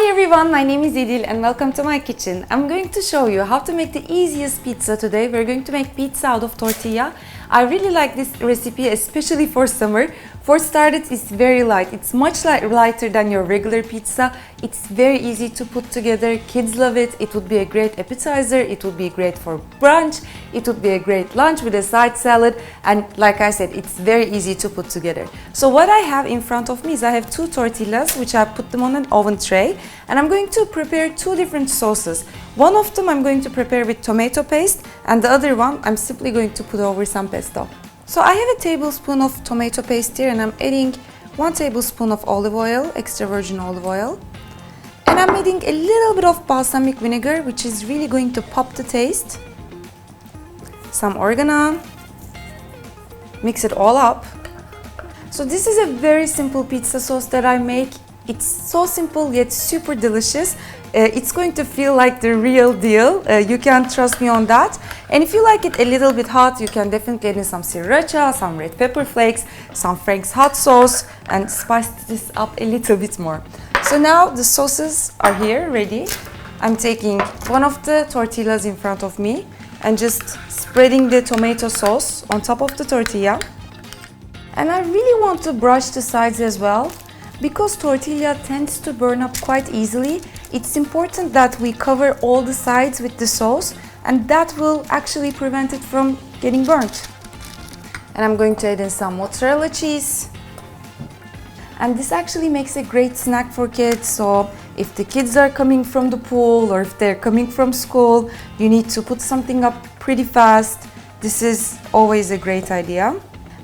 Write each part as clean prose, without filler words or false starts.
Hi everyone, my name is Idil and welcome to my kitchen. I'm going to show you how to make the easiest pizza today. We're going to make pizza out of tortilla. I really like this recipe, especially for summer. For starters, it's very light. It's much lighter than your regular pizza. It's very easy to put together. Kids love it. It would be a great appetizer. It would be great for brunch. It would be a great lunch with a side salad. And like I said, it's very easy to put together. So what I have in front of me is I have 2 tortillas, which I put them on an oven tray. And I'm going to prepare 2 different sauces. One of them I'm going to prepare with tomato paste, and the other one I'm simply going to put over some pesto. So I have a tablespoon of tomato paste here, and I'm adding 1 tablespoon of olive oil, extra virgin olive oil. And I'm adding a little bit of balsamic vinegar, which is really going to pop the taste. Some oregano. Mix it all up. So this is a very simple pizza sauce that I make. It's so simple yet super delicious. It's going to feel like the real deal. You can trust me on that. And if you like it a little bit hot, you can definitely add in some sriracha, some red pepper flakes, some Frank's hot sauce, and spice this up a little bit more. So now the sauces are here ready. I'm taking one of the tortillas in front of me and just spreading the tomato sauce on top of the tortilla. And I really want to brush the sides as well. Because tortilla tends to burn up quite easily, it's important that we cover all the sides with the sauce, and that will actually prevent it from getting burnt. And I'm going to add in some mozzarella cheese. And this actually makes a great snack for kids, so if the kids are coming from the pool or if they're coming from school, you need to put something up pretty fast. This is always a great idea.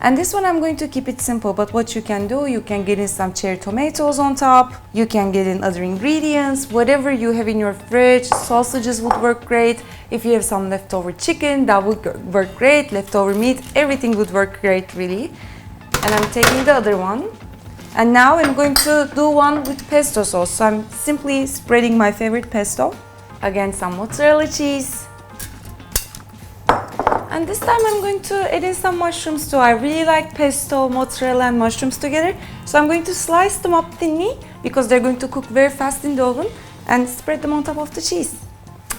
And this one I'm going to keep it simple, but what you can do, you can get in some cherry tomatoes on top, you can get in other ingredients, whatever you have in your fridge. Sausages would work great. If you have some leftover chicken, that would work great. Leftover meat, everything would work great really. And I'm taking the other one. And now I'm going to do one with pesto sauce. So I'm simply spreading my favorite pesto. Again, some mozzarella cheese. And this time I'm going to add in some mushrooms too. I really like pesto, mozzarella and mushrooms together. So I'm going to slice them up thinly because they're going to cook very fast in the oven, and spread them on top of the cheese.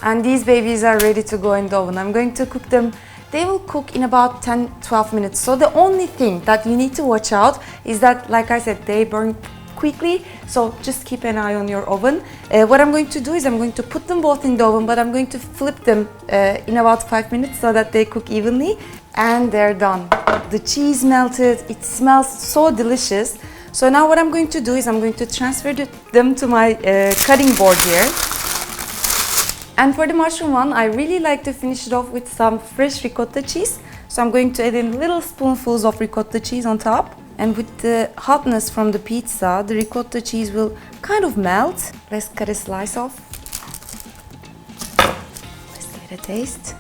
And these babies are ready to go in the oven. I'm going to cook them. They will cook in about 10-12 minutes. So the only thing that you need to watch out is that, like I said, they burn quickly, so just keep an eye on your oven. What I'm going to do is I'm going to put them both in the oven, but I'm going to flip them in about 5 minutes so that they cook evenly. And they're done. The cheese melted, it smells so delicious. So now what I'm going to do is I'm going to transfer them to my cutting board here. And for the mushroom one, I really like to finish it off with some fresh ricotta cheese. So I'm going to add in little spoonfuls of ricotta cheese on top. And with the hotness from the pizza, the ricotta cheese will kind of melt. Let's cut a slice off. Let's get a taste.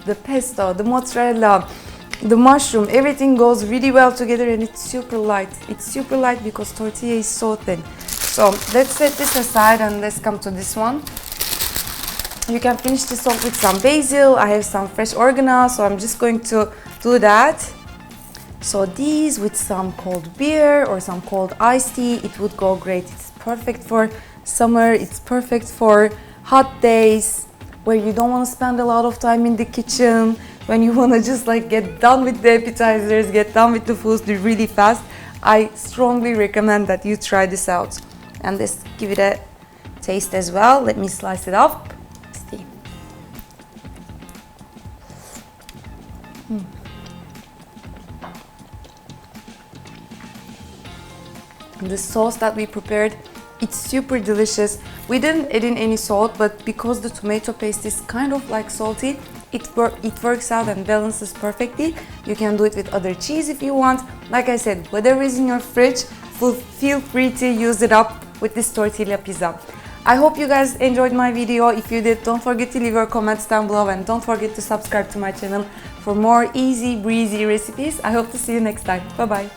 The pesto, the mozzarella, the mushroom, everything goes really well together, and it's super light. It's super light because tortilla is so thin. So let's set this aside and let's come to this one. You can finish this off with some basil. I have some fresh oregano, so I'm just going to do that. So these with some cold beer or some cold iced tea, it would go great. It's perfect for summer, it's perfect for hot days where you don't want to spend a lot of time in the kitchen, when you want to just like get done with the appetizers, get done with the foods really fast. I strongly recommend that you try this out. And let's give it a taste as well. Let me slice it up. The sauce that we prepared, it's super delicious. We didn't add in any salt, but because the tomato paste is kind of like salty, it works out and balances perfectly. You can do it with other cheese if you want. Like I said, whatever is in your fridge, feel free to use it up with this tortilla pizza. I hope you guys enjoyed my video. If you did, don't forget to leave your comments down below, and don't forget to subscribe to my channel for more easy breezy recipes. I hope to see you next time. Bye bye.